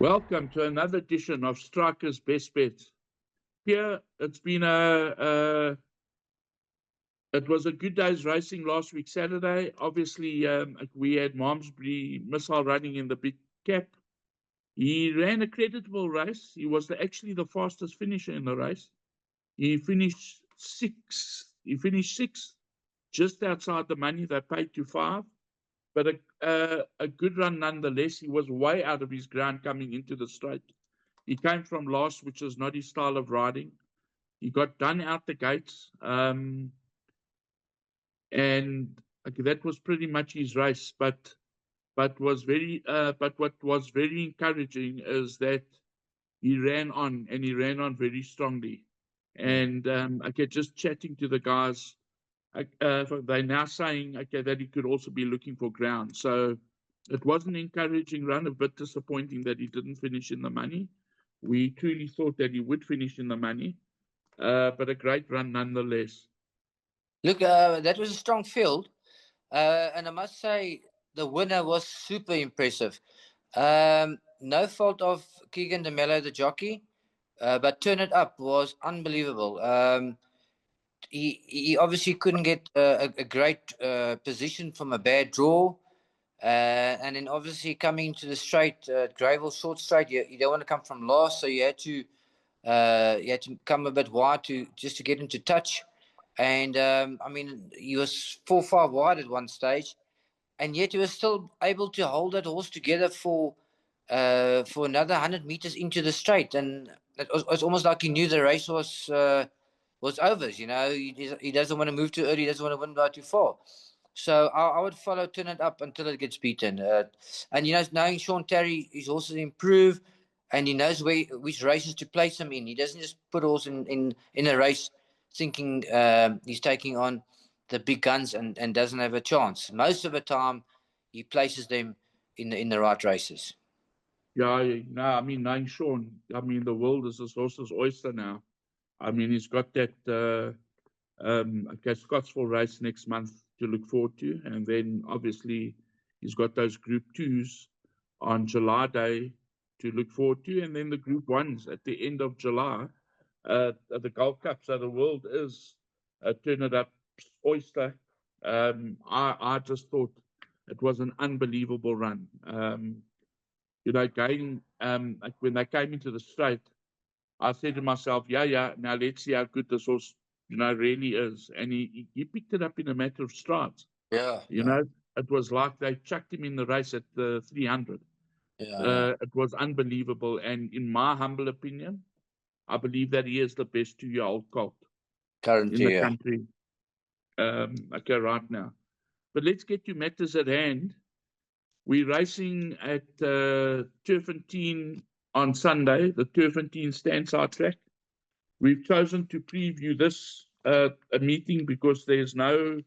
Welcome to another edition of Striker's Best Bets. Here, it was a good day's racing last week, Saturday. Obviously, we had Malmesbury Missile running in the big cap. He ran a creditable race. He was actually the fastest finisher in the race. He finished sixth. Just outside the money. They paid to 5. But a good run nonetheless. He was way out of his ground coming into the straight. He came from last, which is not his style of riding. He got done out the gates. And that was pretty much his race. But what was very encouraging is that he ran on, and he ran on very strongly. And just chatting to the guys, they're now saying that he could also be looking for ground. So it was an encouraging run, a bit disappointing that he didn't finish in the money. We truly thought that he would finish in the money, but a great run nonetheless. Look, that was a strong field, and I must say the winner was super impressive. No fault of Keegan de Mello, the jockey, but Turn It Up was unbelievable. He obviously couldn't get a great position from a bad draw. And then obviously coming into the straight, gravel short straight, you don't want to come from last, so you had to come a bit wide to get into touch. And he was 4-5 wide at one stage, and yet he was still able to hold that horse together for another 100 meters into the straight, and it was almost like he knew the race was over. You know, he doesn't want to move too early, he doesn't want to win by too far. So I would follow Turn It Up until it gets beaten. And knowing Sean Terry, his horses improve, and he knows which races to place him in. He doesn't just put horse in a race thinking he's taking on the big guns and doesn't have a chance. Most of the time, he places them in the right races. Yeah, no, knowing Sean, the world is his horse's oyster now. He's got that Scottsville race next month to look forward to, and then obviously he's got those Group 2s on July Day to look forward to, and then the Group 1s at the end of July, the Gold Cup. So the world is Turn It Up oyster. I just thought it was an unbelievable run. When they came into the straight, I said to myself, now let's see how good this horse, really is. And he picked it up in a matter of strides. Yeah. It was like they chucked him in the race at the 300. It was unbelievable. And in my humble opinion, I believe that he is the best 2-year-old colt currently in the country. Right now. But let's get to matters at hand. We're racing at Turffontein on Sunday, the Turffontein Standside track. We've chosen to preview this a meeting because there's no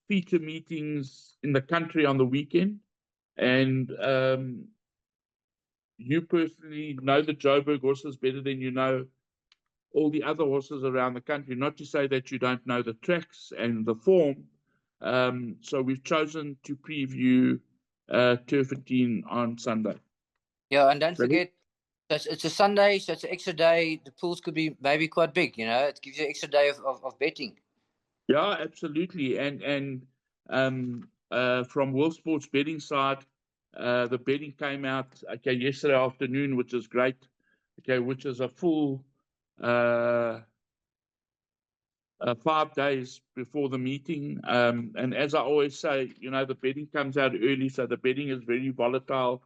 feature meetings in the country on the weekend. And you personally know the Joburg horses better than you know all the other horses around the country. Not to say that you don't know the tracks and the form. So we've chosen to preview Turffontein on Sunday. Yeah, and don't forget, it's a Sunday, so it's an extra day. The pools could be maybe quite big, It gives you an extra day of betting. Yeah, absolutely. And from World Sports betting side, the betting came out yesterday afternoon, which is great. Which is a full 5 days before the meeting. And as I always say, the betting comes out early, so the betting is very volatile.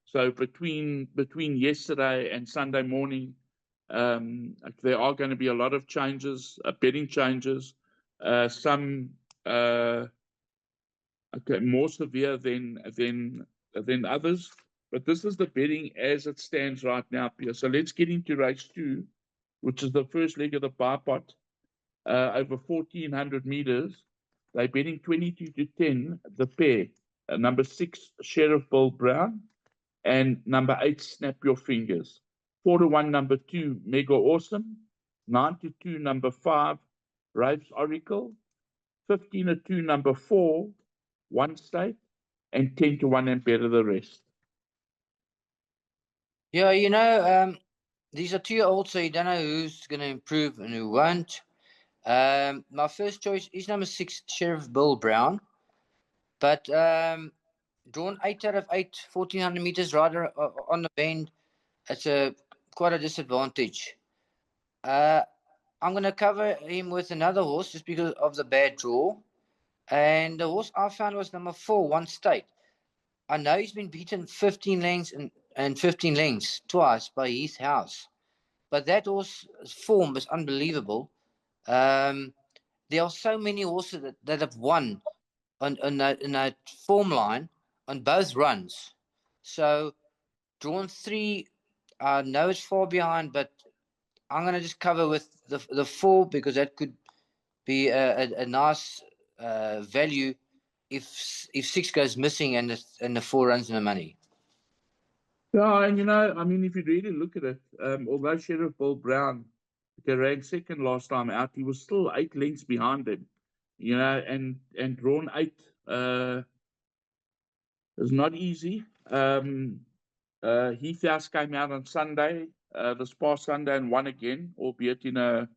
So between yesterday and Sunday morning, there are going to be a lot of changes, betting changes. Some more severe than others. But this is the betting as it stands right now, Pierre. So let's get into race 2, which is the first leg of the bipot. Over 1,400 meters. They're betting 22-10, the pair. Number 6, Sheriff Bill Brown, and number 8, Snap Your Fingers. 4-1, number 2, Mega Awesome. 9-2, number 5, Raves Oracle. 15-2, number 4, One State. And 10-1, and Better the Rest. Yeah, these are 2-year-olds, so you don't know who's going to improve and who won't. My first choice is number 6, Sheriff Bill Brown. But drawn 8 out of 8, 1400 meters rider on the bend. It's quite a disadvantage. I'm going to cover him with another horse just because of the bad draw. And the horse I found was number 4, One State. I know he's been beaten 15 lengths and 15 lengths twice by Heath House. But that horse's form is unbelievable. There are so many horses that have won in that form line on both runs. So drawn 3, I know it's far behind, but I'm going to just cover with the 4 because that could be a nice value if 6 goes missing and the 4 runs in the money. Yeah, and I mean, if you really look at it, although Sheriff Bill Brown ranked second last time out, he was still 8 lengths behind him. And drawn 8 is not easy. Heath House came out on Sunday, this past Sunday, and won again, albeit in a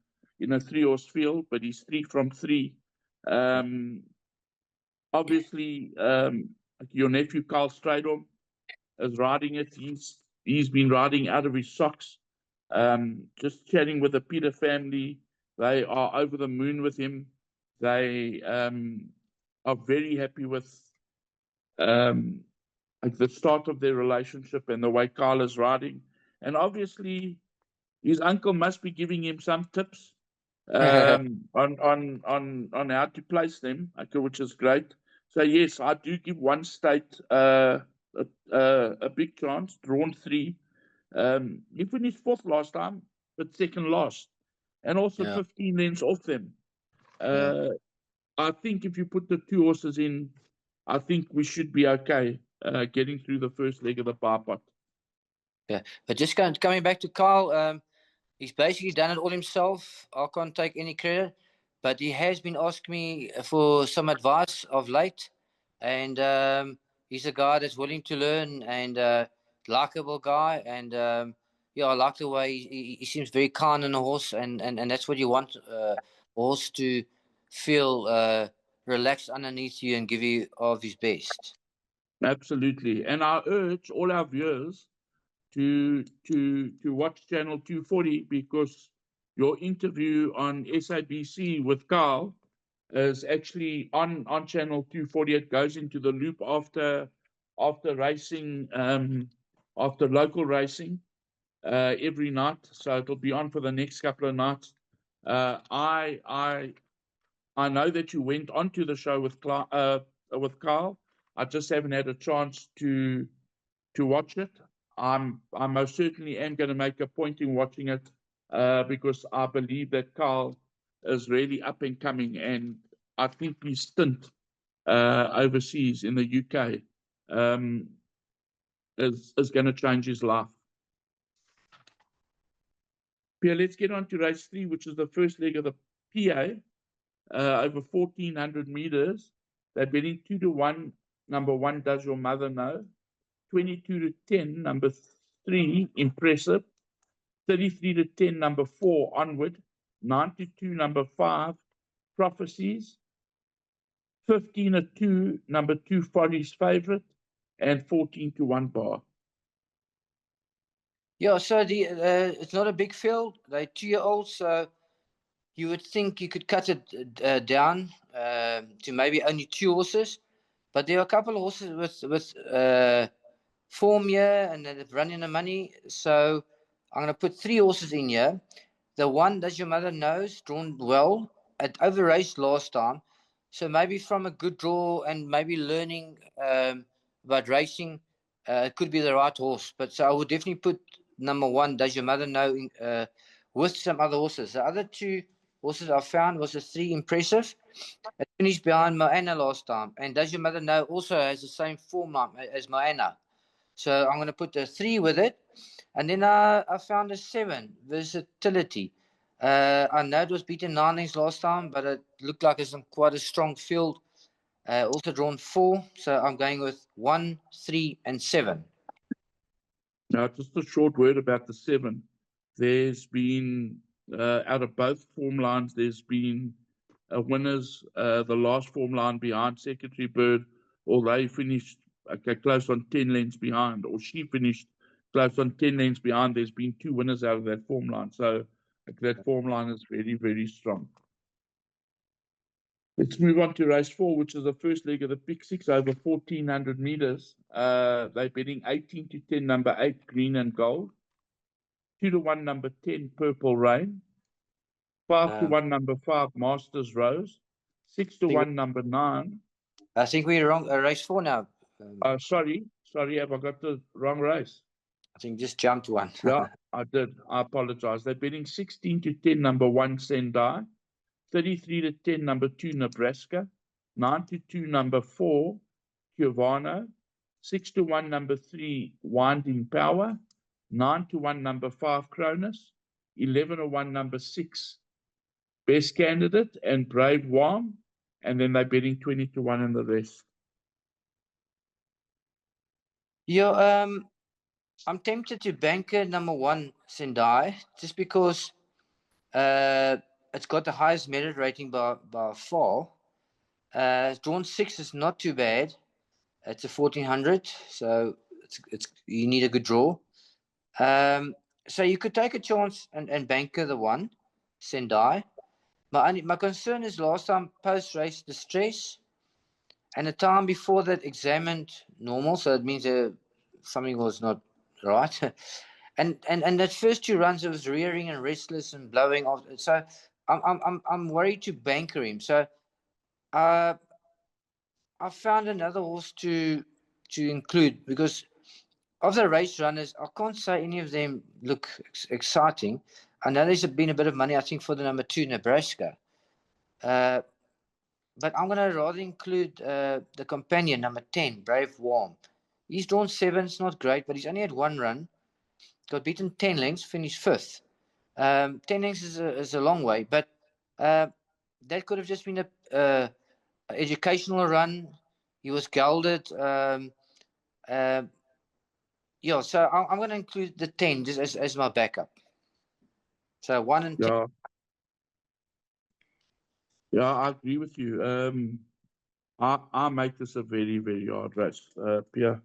3-horse field, but he's 3 from 3. Obviously, your nephew Kyle Strydom is riding it. He's been riding out of his socks. Just chatting with the Peter family, they are over the moon with him. They are very happy with like the start of their relationship and the way Kyle is riding. And obviously, his uncle must be giving him some tips on how to place them, okay, which is great. So yes, I do give One State a big chance. Drawn 3. He finished 4th last time, but second last, and also Yeah, 15 lengths off them. yeah. Uh, I think if you put the 2 horses in, I think we should be okay getting through the first leg of the bar pot. Yeah, but just coming back to Kyle, he's basically done it all himself. I can't take any credit, but he has been asking me for some advice of late, and he's a guy that's willing to learn and likable guy, and yeah, I like the way he seems very kind on a horse, and that's what you want a horse to feel relaxed underneath you and give you of his best. Absolutely, and I urge all our viewers to watch Channel 240 because your interview on SABC with Carl is actually on Channel 240. It goes into the loop after racing, after local racing every night. So it'll be on for the next couple of nights. I know that you went onto the show with Carl. I just haven't had a chance to watch it. I most certainly am going to make a point in watching it because I believe that Carl is really up and coming, and I think his stint overseas in the UK is going to change his life. Pierre, let's get on to race 3, which is the first leg of the PA over 1400 meters. They're betting 2 to 1. Number 1, Does Your Mother Know? 22 to 10, number 3, Impressive. 33 to 10, number 4, Onward. 92, number 5, Prophecies. 15 to 2, number 2, Folly's Favorite. And 14 to 1 Bar. Yeah, so it's not a big field. They're 2-year-olds, so you would think you could cut it down to maybe only 2 horses, but there are a couple of horses with form here and they've run in the money. So I'm going to put 3 horses in here. The one Does Your Mother Knows, drawn well. It over raced last time, so maybe from a good draw and maybe learning about racing, it could be the right horse. But so I would definitely put number 1, Does Your Mother Know, with some other horses. The other 2 horses I found was a 3, Impressive. It finished behind Moana last time, and Does Your Mother Know also has the same form line as Moana. So I'm going to put a 3 with it. And then I found a 7, Versatility. I know it was beaten 9 lengths last time, but it looked like it's quite a strong field. Also drawn 4, so I'm going with 1, 3, and 7. Now, just a short word about the 7. There's been, out of both form lines, there's been winners. The last form line behind Secretary Bird, although he finished close on 10 lengths behind, or she finished close on 10 lengths behind, there's been 2 winners out of that form line. So that form line is very, very strong. Let's move on to race 4, which is the first leg of the Pick 6 over 1,400 meters. They're betting 18 to 10, number 8, Green and Gold. 2 to 1, number 10, Purple Rain. 5 to 1, number 5, Masters Rose. 6 to 1, number 9. I think we're wrong. Race 4 now. Sorry, have I got the wrong race? I think just jumped one. Yeah, I did. I apologize. They're betting 16 to 10, number 1, Sendai. 33 to 10, number 2, Nebraska. 9 to 2, number 4, Giovanna. 6 to 1, number 3, Winding Power. 9 to 1, number 5, Cronus. 11 to 1, number 6, Best Candidate, and Brave Warm. And then they're betting 20 to 1 in the rest. Yeah, I'm tempted to banker number 1, Sendai, just because it's got the highest merit rating by far. Drawn 6 is not too bad. It's a 1,400, so it's you need a good draw. So you could take a chance and banker the 1, Sendai. My concern is last time post-race distress, and the time before that examined normal, so it means something was not right. and that first 2 runs, it was rearing and restless and blowing off. So I'm worried to banker him. So I found another horse to include, because of the race runners, I can't say any of them look exciting. I know there's been a bit of money, I think, for the number 2, Nebraska. But I'm going to rather include the companion, number 10, Brave Warm. He's drawn 7. It's not great, but he's only had 1 run. Got beaten 10 lengths, finished 5th. 10 lengths is a long way, but that could have just been a educational run. He was gelded. Yeah, so I'm going to include the 10 just as my backup. So 1 and 10. Yeah, I agree with you. I make this a very, very hard race. Piere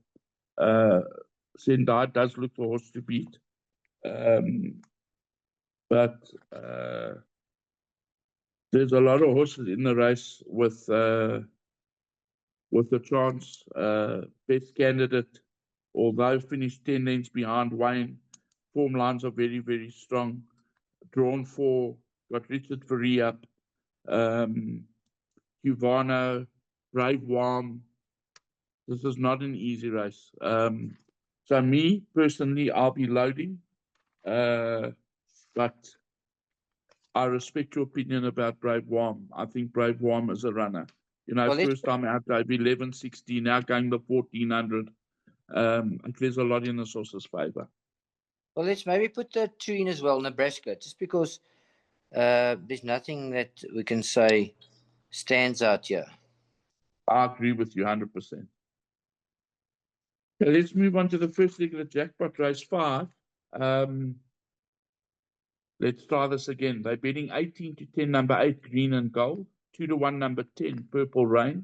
Sendai does look for horse to beat. But there's a lot of horses in the race with the chance. Best Candidate, although finished 10 lengths behind Wayne, form lines are very, very strong. Drawn 4, got Richard Ferree up. Cubano, Brave Warm. This is not an easy race. So me, personally, I'll be loading. But I respect your opinion about Brave Warm. I think Brave Warm is a runner. You know, Well, first time out, they've 11, 16, now going the 1,400. There's a lot in this horse's favour. Well, let's maybe put the 2 in as well, Nebraska, just because there's nothing that we can say stands out here. I agree with you 100%. Okay, let's move on to the first leg of the jackpot, race 5. Let's try this again. They're betting 18 to 10, number 8, Green and Gold. 2 to 1, number 10, Purple Rain.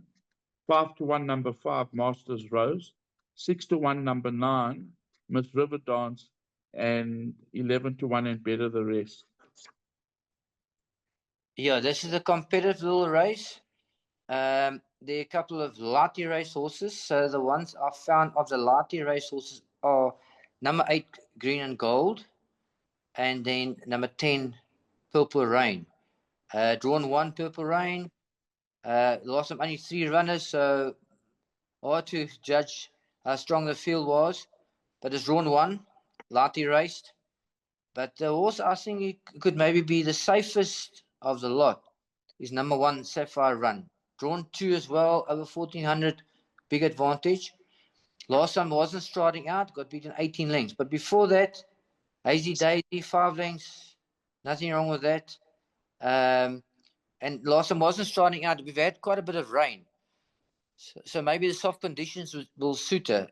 5 to 1, number 5, Masters Rose. 6 to 1, number 9, Miss River Dance. And 11 to 1, and better the rest. Yeah, this is a competitive little race. There are a couple of lighty race horses. So the ones I found of the lighty race horses are number 8, Green and Gold, and then number 10, Purple Rain. Drawn 1, Purple Rain. Lost them only 3 runners, so hard to judge how strong the field was. But it's drawn 1, lightly raced. But the horse I think he could maybe be the safest of the lot is number 1, Sapphire Run. Drawn 2 as well, over 1,400, big advantage. Last time wasn't striding out, got beaten 18 lengths. But before that, Hazy Daisy, 5 lengths, nothing wrong with that. And last time wasn't striding out. We've had quite a bit of rain. So maybe the soft conditions will suit her.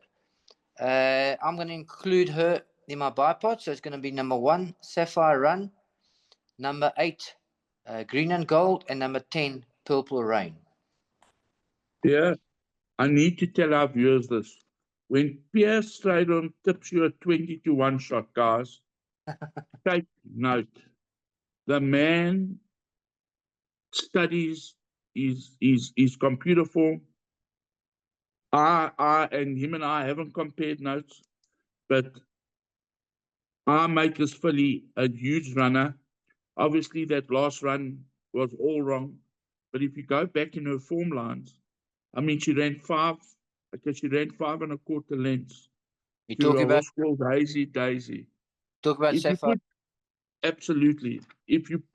I'm going to include her in my bipod. So it's going to be number 1, Sapphire Run, number 8, Green and Gold, and number 10, Purple Rain. Yeah, I need to tell our viewers this. When Piere Strydom tips you a 20-1 shot, guys, take note. The man studies his computer form. And him and I haven't compared notes, but I make this filly a huge runner. Obviously, that last run was all wrong. But if you go back in her form lines, I mean, she ran 5 1/4 lengths You to talk a about horse called Hazy Daisy. If you Sapphire. put absolutely,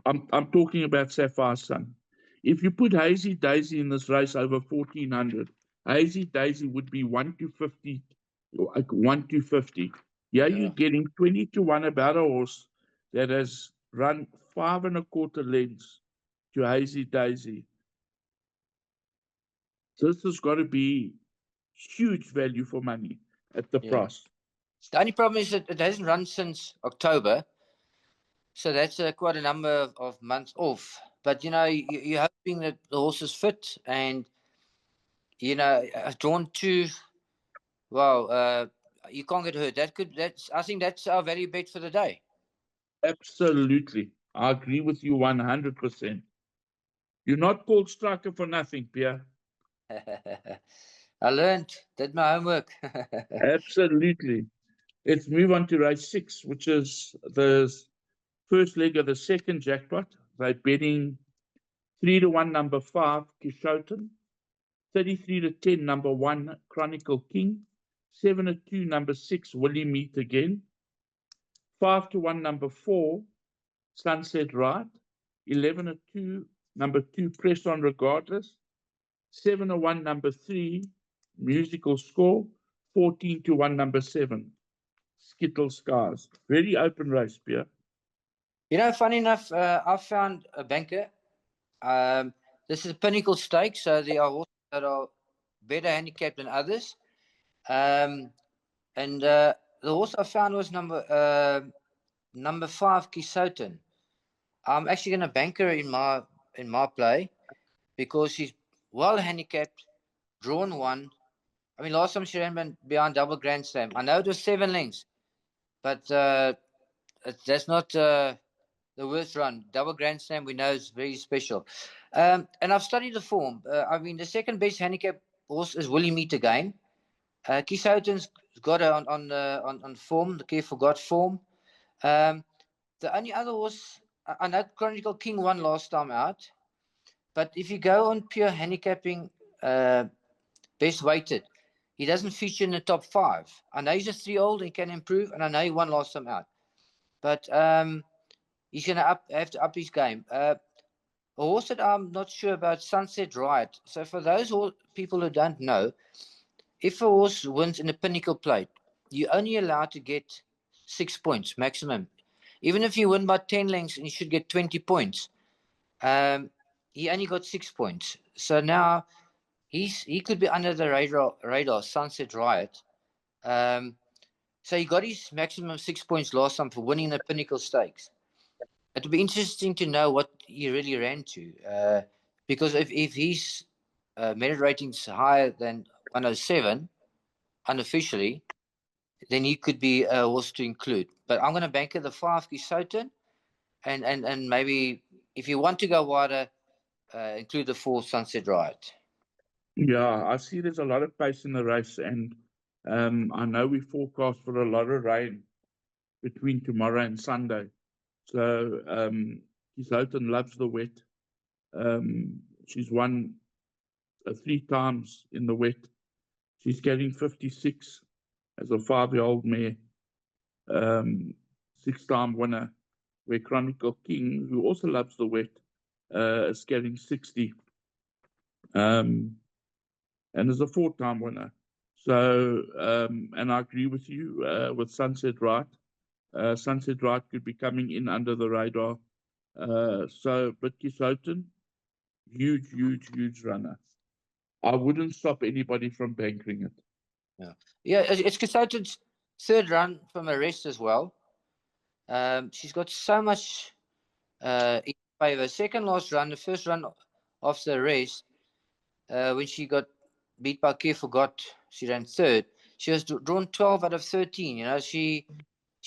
I'm talking about Sapphire's son. If you put Hazy Daisy in this race over 1400, Hazy Daisy would be 1 to 50, like 1 to 50. Yeah, you're Yeah. getting 20-1 about a horse that has run 5 1/4 lengths to Hazy Daisy. So this has got to be huge value for money at the Yeah. price. The only problem is that it hasn't run since October. So that's quite a number of months off. But, you're hoping that the horse is fit and, drawn to, well, you can't get hurt. I think that's our value bet for the day. Absolutely. I agree with you 100%. You're not called striker for nothing, Pierre. I learned, did my homework. Absolutely. Let's move on to race 6, which is the first leg of the second jackpot. They're betting 3-1, number 5, Kishoten, 33-10, number 1, Chronicle King, 7-2, number 6, Willie Meet Again, 5-1, number 4, Sunset Right, 11-2, number 2, Press On Regardless, 7-1, number 3, Musical Score, 14-1, number 7, Skittle Skies. Very open race, Pierre. Funny enough, I found a banker. This is a Pinnacle Stakes, so there are horses that are better handicapped than others. And the horse I found was number 5, Kisoten. I'm actually going to bank her in my play because she's well handicapped, drawn 1. I mean, last time she ran behind Double Grand Slam. I know it was 7 lengths, but that's not the worst run. Double Grand Slam, we know, is very special. And I've studied the form. I mean, the second best handicap horse is Willie Meet Again. Kisoten's got her on form, the Careful God form. The only other horse, I know Chronicle King won last time out, but if you go on pure handicapping, best weighted, he doesn't feature in the top 5. I know he's just 3-year-old and can improve, and I know he won last time out, but he's going to have to up his game. A horse that I'm not sure about, Sunset Riot. So for those people who don't know, if a horse wins in a Pinnacle Plate, you're only allowed to get 6 points maximum. Even if you win by 10 lengths and you should get 20 points, he only got 6 points. So now he could be under the radar, Sunset Riot. So he got his maximum 6 points last time for winning the Pinnacle Stakes. It would be interesting to know what he really ran to, because if his merit rating's higher than 107 unofficially, then he could be a horse to include. But I'm going to bank at the 5 Kisoten, and maybe if you want to go wider, include the 4 Sunset Riot. Yeah, I see there's a lot of pace in the race, and I know we forecast for a lot of rain between tomorrow and Sunday. So Kisloten loves the wet. She's won 3 times in the wet. She's getting 56 as a 5-year-old mare, 6-time winner, where Chronicle King, who also loves the wet, is getting 60. And is a 4-time winner. So, and I agree with you with Sunset Right. Sunset Right could be coming in under the radar. But Kisoten, huge runner. I wouldn't stop anybody from bankering it. Yeah, it's Kasauten's third run from a rest as well. She's got so much in favor. Second last run, the first run after the race, when she got beat by Care Forgot, she ran third. She was drawn 12 out of 13. You know, she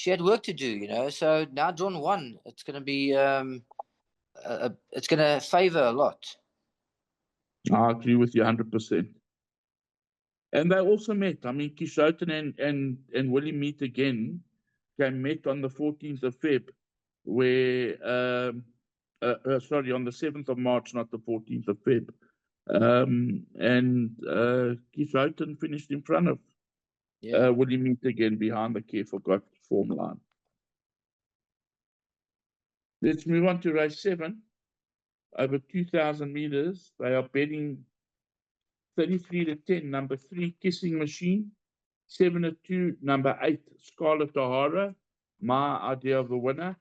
had work to do. You know, so now drawn 1, it's going to be it's going to favor a lot. I agree with you 100%. And they also met. I mean, Kishoten and Willie meet again. They met on the 14th of Feb, where, sorry, on the 7th of March, not the 14th of Feb. And Kishoten finished in front of Willie meet again behind the Care Forgot form line. Let's move on to race 7. Over 2,000 meters. They are betting 33 to 10, number 3, Kissing Machine. 7 to 2, number 8, Scarlet O'Hara, my idea of the winner.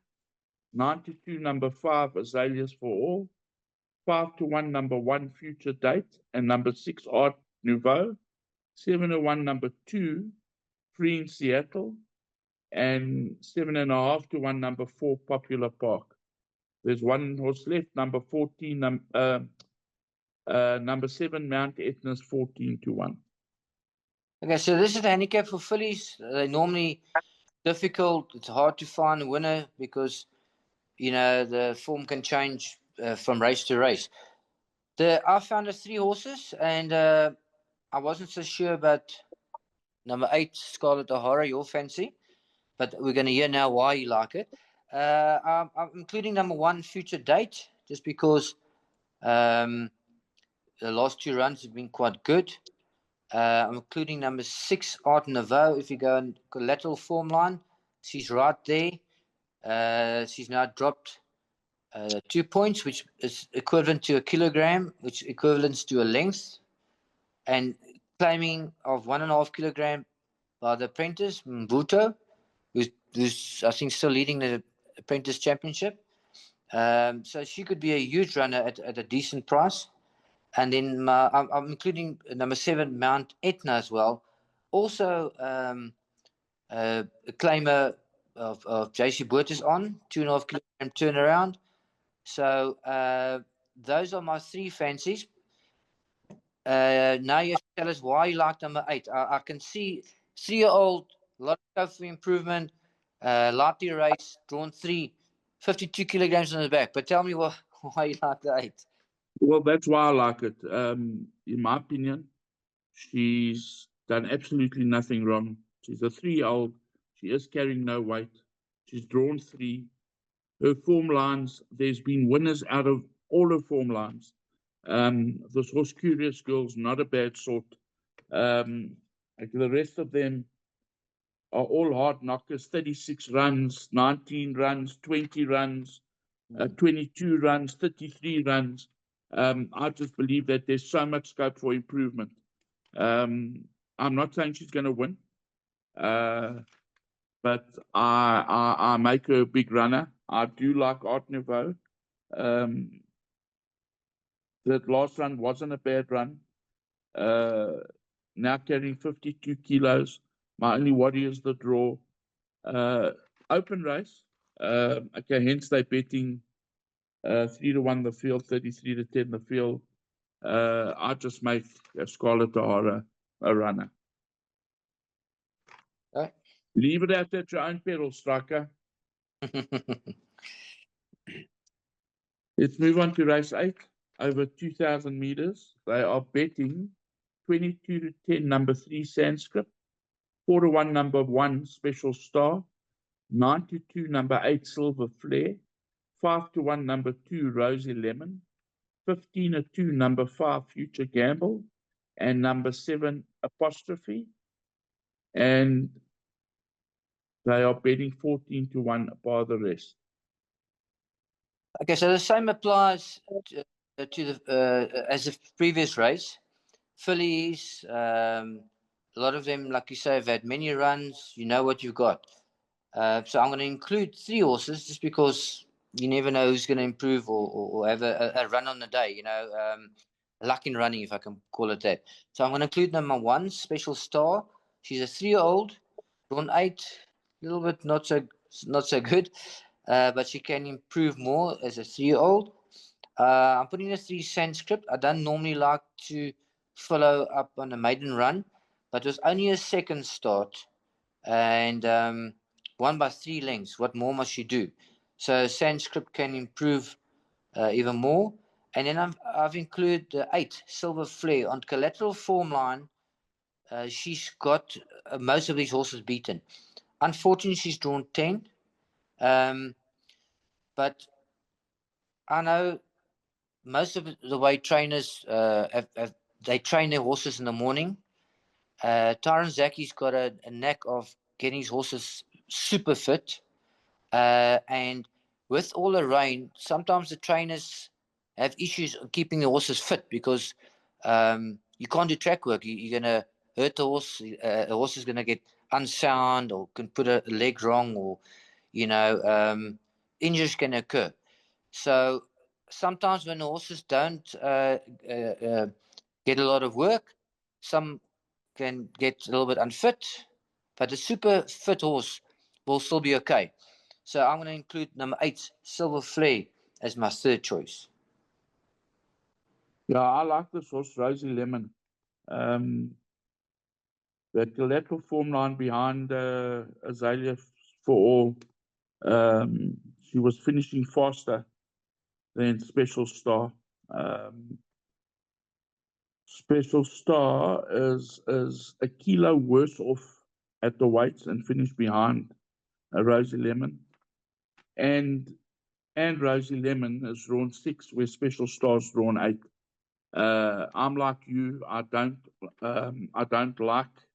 9 to 2, number 5, Azaleas for All. 5 to 1, number 1, Future Date. And number 6, Art Nouveau. 7 to 1, number 2, Free in Seattle. And 7.5 to 1, number 4, Popular Park. There's one horse left, number 14, number 7, Mount Etna's 14 to 1. Okay, so this is the handicap for fillies. They're normally difficult. It's hard to find a winner because, you know, the form can change from race to race. I found us 3 horses, and I wasn't so sure about number 8, Scarlet O'Hara, your fancy, but we're going to hear now why you like it. I'm including number 1, Future Date, just because the last 2 runs have been quite good. I'm including number 6, Art Nouveau. If you go in collateral form line, she's right there. She's now dropped 2 points, which is equivalent to a kilogram, which equivalents to a length, and claiming of 1.5 kilogram by the apprentice Mvuto, who's I think still leading the apprentice championship. So she could be a huge runner at a decent price. And then I'm including number 7, Mount Etna as well. Also a claimer of JC Boertes on 2.5 kilogram turnaround. So those are my 3 fancies. Now you have to tell us why you like number 8. I can see 3-year-old, a lot of scope for improvement, lightly race, drawn 3, 52 kilograms on the back. But tell me why you like the 8. Well, that's why I like it. In my opinion, she's done absolutely nothing wrong. She's a 3-year-old. She is carrying no weight. She's drawn 3. Her form lines, there's been winners out of all her form lines. This horse, Curious Girl's not a bad sort. Like the rest of them are all hard knockers, 36 runs, 19 runs, 20 runs, 22 runs, 33 runs. I just believe that there's so much scope for improvement. I'm not saying she's going to win, but I make her a big runner. I do like Art Nouveau. That last run wasn't a bad run. Now carrying 52 kilos. My only worry is the draw. Open race. Okay, hence they're betting 3 to 1 the field, 33 to 10 the field. I just make Scarlet O'Hara a runner. Right. Leave it out at your own peril, Striker. Let's move on to race 8. Over 2,000 meters. They are betting 22 to 10, number 3, Sanskrit. 4 to 1, number 1, Special Star. 9 to 2, number 8, Silver Flare. 5 to 1, number 2, Rosy Lemon. 15 to 2, number 5, Future Gamble. And number 7, Apostrophe. And they are betting 14 to 1 by the rest. Okay, so the same applies to the as the previous race. Fillies, a lot of them, like you say, have had many runs. You know what you've got. So I'm going to include 3 horses just because you never know who's going to improve or have a run on the day, you know, luck in running, if I can call it that. So I'm going to include number 1, Special Star. She's a 3-year-old, drawn 8, a little bit not so good, but she can improve more as a 3-year-old. I'm putting a 3 Sanskrit. I don't normally like to follow up on a maiden run, but it was only a second start and won by 3 lengths. What more must she do? So Sanskrit can improve even more. And then I've included 8 Silver Flare on collateral form line. She's got most of these horses beaten. Unfortunately, she's drawn 10. But I know most of the way trainers they train their horses in the morning. Tyron Zaki's got a knack of getting his horses super fit. And with all the rain, sometimes the trainers have issues keeping the horses fit because you can't do track work. You're going to hurt the horse. The horse is going to get unsound or can put a leg wrong or, injuries can occur. So sometimes when the horses don't get a lot of work, some can get a little bit unfit, but a super fit horse will still be okay. So I'm going to include number 8, Silver Flare, as my third choice. Yeah, I like this horse, Rosie Lemon. The collateral form line behind Azalea for all. She was finishing faster than Special Star. Special Star is a kilo worse off at the weights and finished behind Rosie Lemon. And Rosie Lemon is drawn 6, where Special Star's drawn 8. I'm like you. I don't like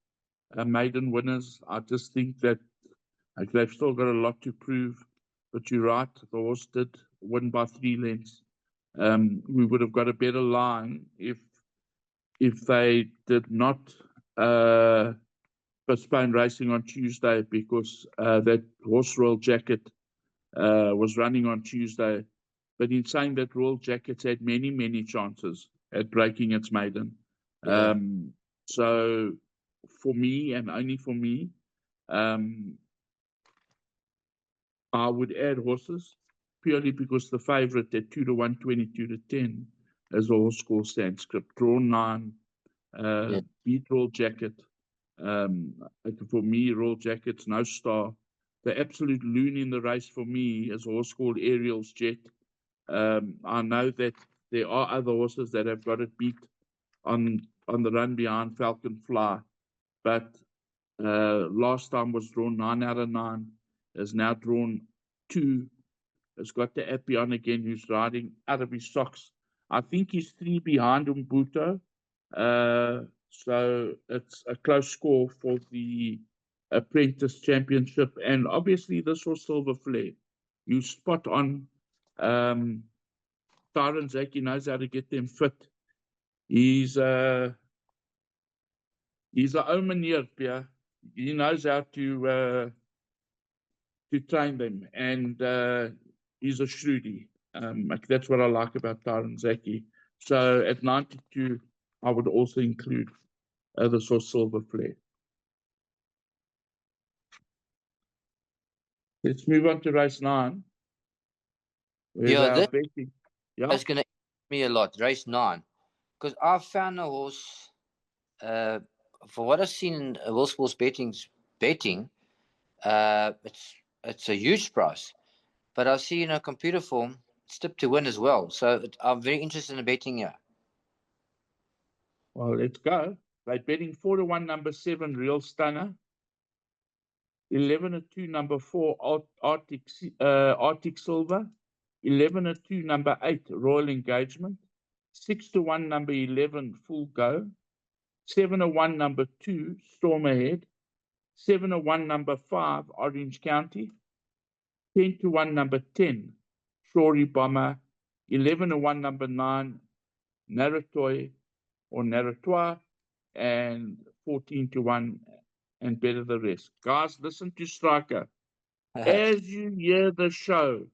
maiden winners. I just think that they've still got a lot to prove. But you're right. The horse did win by 3 lengths. We would have got a better line if they did not postpone racing on Tuesday, because that horse Royal Jacket was running on Tuesday. But in saying that, Royal Jacket's had many, many chances at breaking its maiden. Yeah. So for me, and only for me, I would add horses purely because the favourite at 2-1, 22-10 is a horse called Sanskrit, drawn 9, beat Royal Jacket. For me, Royal Jacket's no star. The absolute loon in the race for me is a horse called Ariel's Jet. I know that there are other horses that have got it beat on the run behind Falcon Fly, but last time was drawn 9 out of 9, is now drawn 2, has got the Appy on again, who's riding out of his socks. I think he's 3 behind Umbuto, so it's a close score for the Apprentice Championship, and obviously this was Silver Flare. You spot on. Tyron Zaki knows how to get them fit. He's a omeneer, Pierre. He knows how to train them, and he's a shrewdy. That's what I like about Tyron Zaki. So at 92, I would also include the source Silver Flare. Let's move on to race 9. Yeah, Betting. Yeah, that's going to interest me a lot, race 9. Because I found a horse, for what I've seen in Will Sports betting, it's a huge price. But I see in a computer form, it's tipped to win as well. So I'm very interested in betting here. well, let's go. They're betting 4-1, number 7, Real Stunner. 11-2, number 4, Arctic Silver. 11-2, number 8, Royal Engagement. 6-1, number 11, Full Go. 7-1, number 2, Storm Ahead. 7-1, number 5, Orange County. 10-1, number 10, Shory Bomber. 11-1, number 9, Naratoy or Naratois. And 14-1, and better the rest. Guys, listen to Striker. As you hear the show,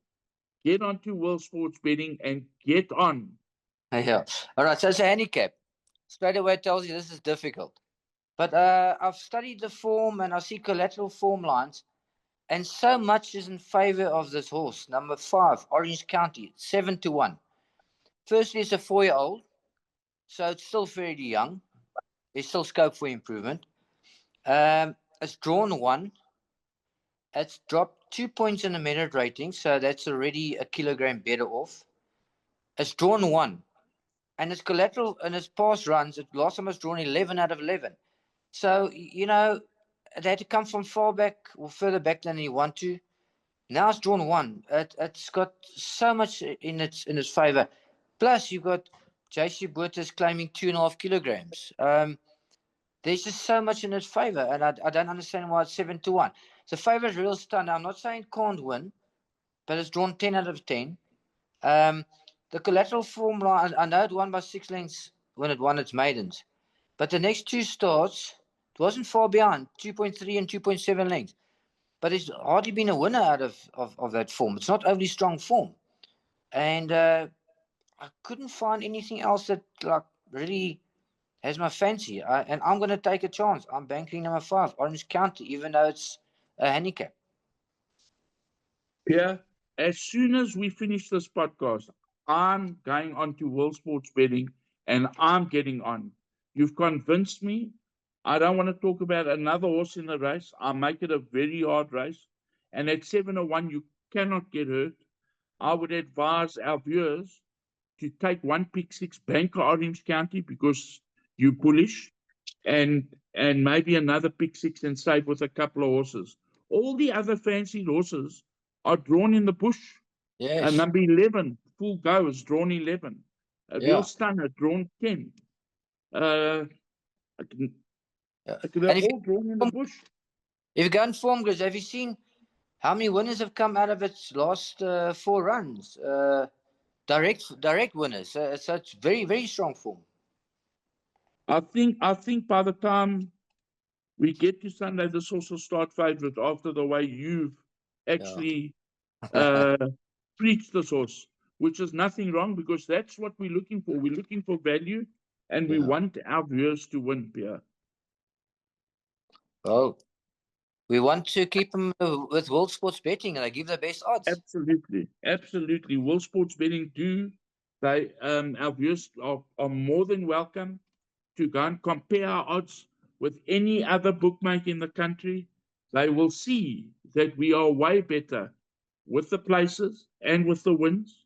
get onto World Sports Betting and get on. Yeah. All right. So it's a handicap. Straight away tells you this is difficult. But I've studied the form and I see collateral form lines, and so much is in favor of this horse. Number 5, Orange County, 7-1. Firstly, it's a 4-year-old, so it's still fairly young. There's still scope for improvement. It's drawn 1. It's dropped 2 points in the merit rating, so that's already a kilogram better off. It's drawn 1. And its collateral and its past runs, last time it's drawn 11 out of 11. So, they had to come from far back or further back than you want to. Now it's drawn 1. It's got so much in its favor. Plus, you've got JC Bottas claiming 2.5 kilograms. There's just so much in its favor, and I don't understand why it's 7-1. The favorite real stunt. I'm not saying it can't win, but it's drawn 10 out of 10. The collateral form line, I know it won by 6 lengths when it won its maidens, but the next 2 starts, it wasn't far behind, 2.3 and 2.7 lengths. But it's hardly been a winner out of that form. It's not overly strong form. And I couldn't find anything else that really has my fancy. And I'm going to take a chance. I'm banking number 5, Orange County, even though it's a handicap. Yeah. As soon as we finish this podcast, I'm going on to World Sports Betting and I'm getting on. You've convinced me. I don't want to talk about another horse in the race. I'll make it a very hard race. And at 7-1, you cannot get hurt. I would advise our viewers to take 1 pick 6 Banker Orange County because you're bullish, and maybe another pick 6 and save with a couple of horses. All the other fancy horses are drawn in the bush. Yes. Number 11, Full Go, is drawn 11. Real Yeah. Stunner, drawn 10. Uh, they're And all drawn in the bush. if you go in form, Grizz, have you seen how many winners have come out of its last 4 runs? Direct winners. So it's very, very strong form. I think by the time we get to Sunday, this horse will start favourite after the way you've actually preached this horse, which is nothing wrong because that's what we're looking for. We're looking for value and we want our viewers to win, Pierre. Oh, we want to keep them with World Sports Betting and I give the best odds. Absolutely. World Sports Betting our viewers are more than welcome to go and compare our odds with any other bookmaker in the country. They will see that we are way better with the places and with the wins,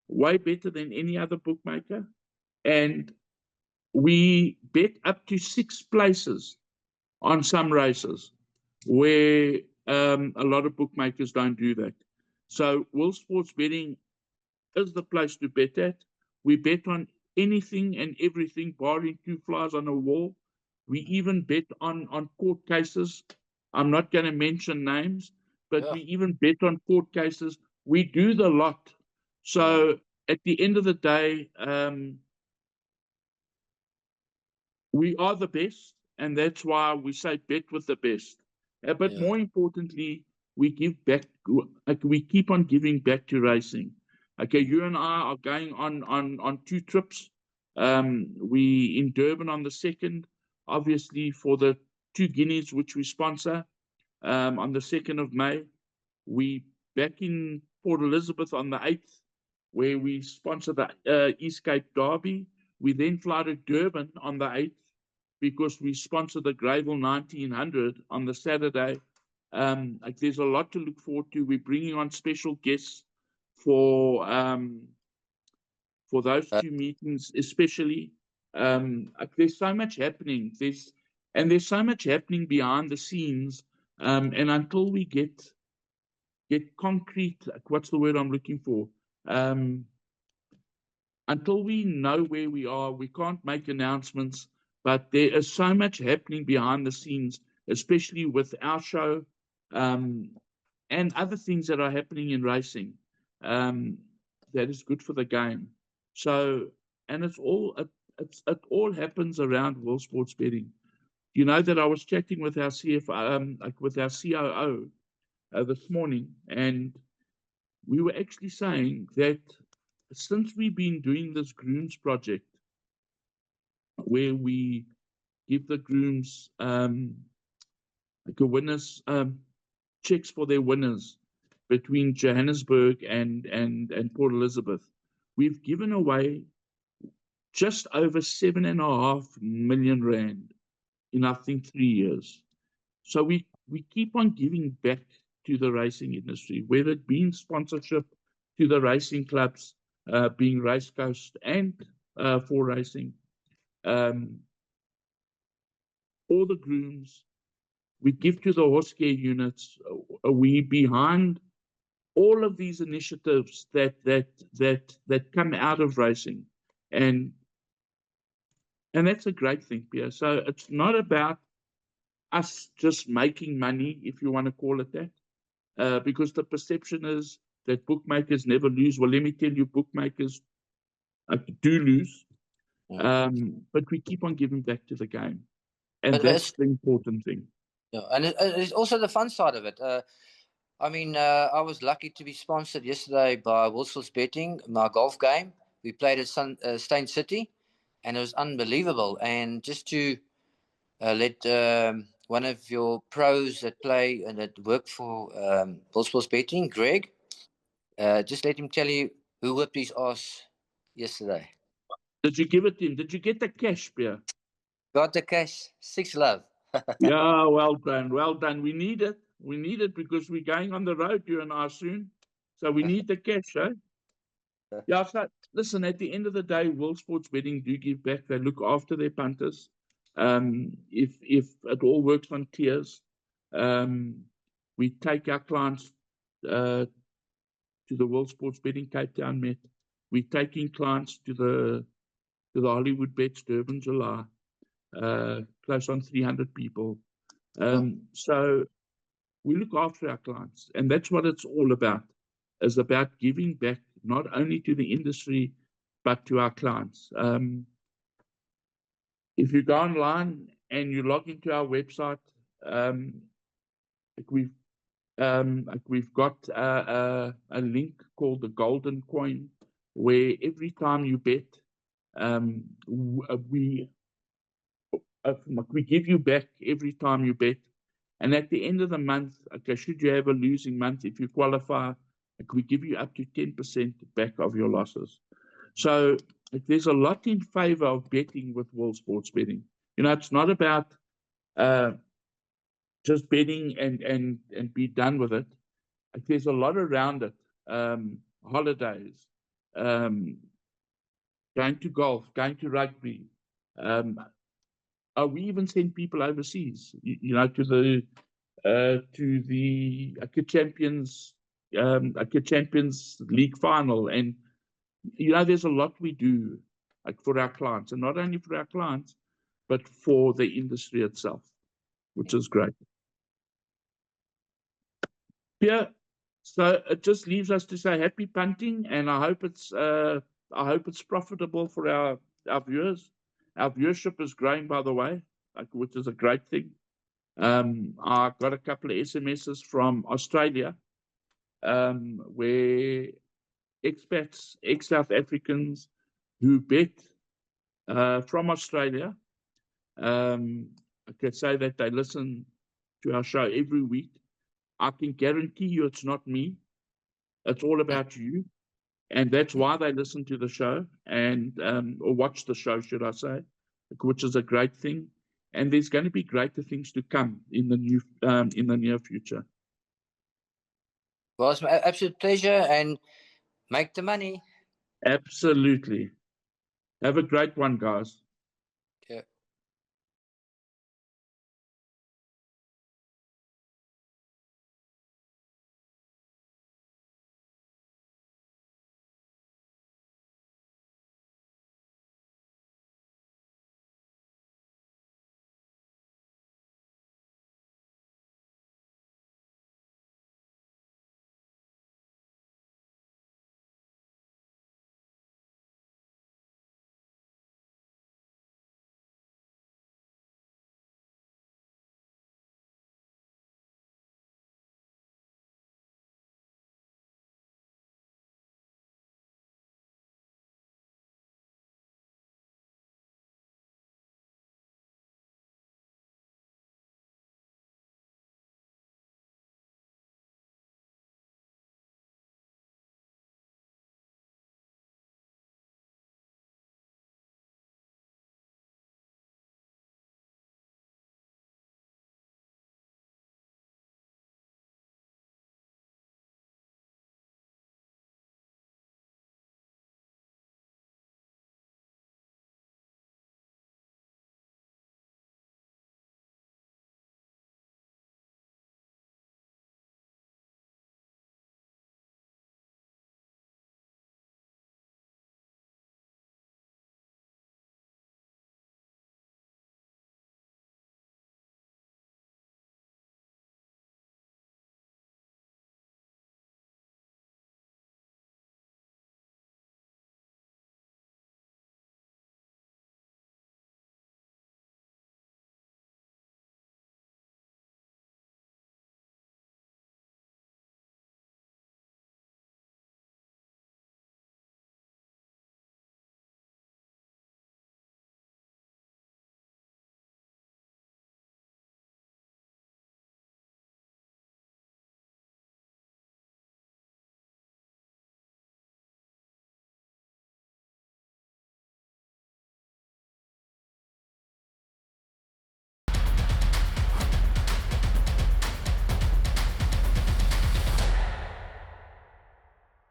way better than any other bookmaker. And we bet up to 6 places on some races where a lot of bookmakers don't do that. So World Sports Betting is the place to bet at. We bet on anything and everything, barring 2 flies on a wall. We even bet on court cases. I'm not going to mention names, but we even bet on court cases. We do the lot. So at the end of the day, we are the best, and that's why we say bet with the best. But more importantly, we give back. We keep on giving back to racing. Okay, you and I are going on 2 trips. We in Durban on the 2nd, obviously for the 2 guineas which we sponsor. On the 2nd of May, we back in Port Elizabeth on the 8th, where we sponsor the East Cape Derby. We then fly to Durban on the 8th because we sponsor the Gravel 1900 on the Saturday. There's a lot to look forward to. We're bringing on special guests for those 2 meetings, especially. There's so much happening. There's so much happening behind the scenes. And until we get concrete, what's the word I'm looking for? Until we know where we are, we can't make announcements. But there is so much happening behind the scenes, especially with our show and other things that are happening in racing that is good for the game. So, and it all happens around World Sports Betting. You know that I was chatting with our with our COO this morning, and we were actually saying that since we've been doing this Grooms project, where we give the grooms like a winners checks for their winners between Johannesburg and Port Elizabeth. We've given away just over 7.5 million rand in, I think, 3 years. So we keep on giving back to the racing industry, whether it be in sponsorship to the racing clubs, being Race Coast and for racing, all the grooms. We give to the horse care units. We behind all of these initiatives that come out of racing, and that's a great thing, Pierre. So it's not about us just making money, if you want to call it that, because the perception is that bookmakers never lose. Well, let me tell you, bookmakers do lose, but we keep on giving back to the game, and that's the important thing. Yeah, and it's also the fun side of it. I mean, I was lucky to be sponsored yesterday by Wilson's Betting, my golf game. We played at Stain City, and it was unbelievable. And just to let one of your pros that play and that work for Wilson's Betting, Greg, just let him tell you who whipped his ass yesterday. Did you give it to him? Did you get the cash, Pierre? Got the cash. 6 love. Yeah, well done. Well done. We need it. We need it because we're going on the road, you and I, soon. So we need the cash, eh? Yeah, so listen, at the end of the day, World Sports Betting do give back. They look after their punters. If it all works on tiers, we take our clients to the World Sports Betting Cape Town Met. We're taking clients to the Hollywood Bets Durban July. Close on 300 people. So we look after our clients, and that's what it's all about. Is about giving back not only to the industry but to our clients. If you go online and you log into our website, we've got a link called the Golden Coin, where every time you bet, we give you back every time you bet. And at the end of the month, okay, should you have a losing month, if you qualify, we give you up to 10% back of your losses. So there's a lot in favor of betting with World Sports Betting. You know, it's not about just betting and be done with it. There's a lot around it. Holidays, going to golf, going to rugby. We even send people overseas, you know, to the Champions League final, and you know, there's a lot we do like for our clients, and not only for our clients, but for the industry itself, which is great. Yeah, so it just leaves us to say happy punting, and I hope it's profitable for our viewers. Our viewership is growing, by the way, which is a great thing. I got a couple of SMSs from Australia, where expats, ex-South Africans who bet from Australia, I can say that they listen to our show every week. I can guarantee you it's not me. It's all about you. And that's why they listen to the show and or watch the show, should I say, which is a great thing. And there's going to be greater things to come in the near future. Well, it's my absolute pleasure, and make the money. Absolutely. Have a great one, guys.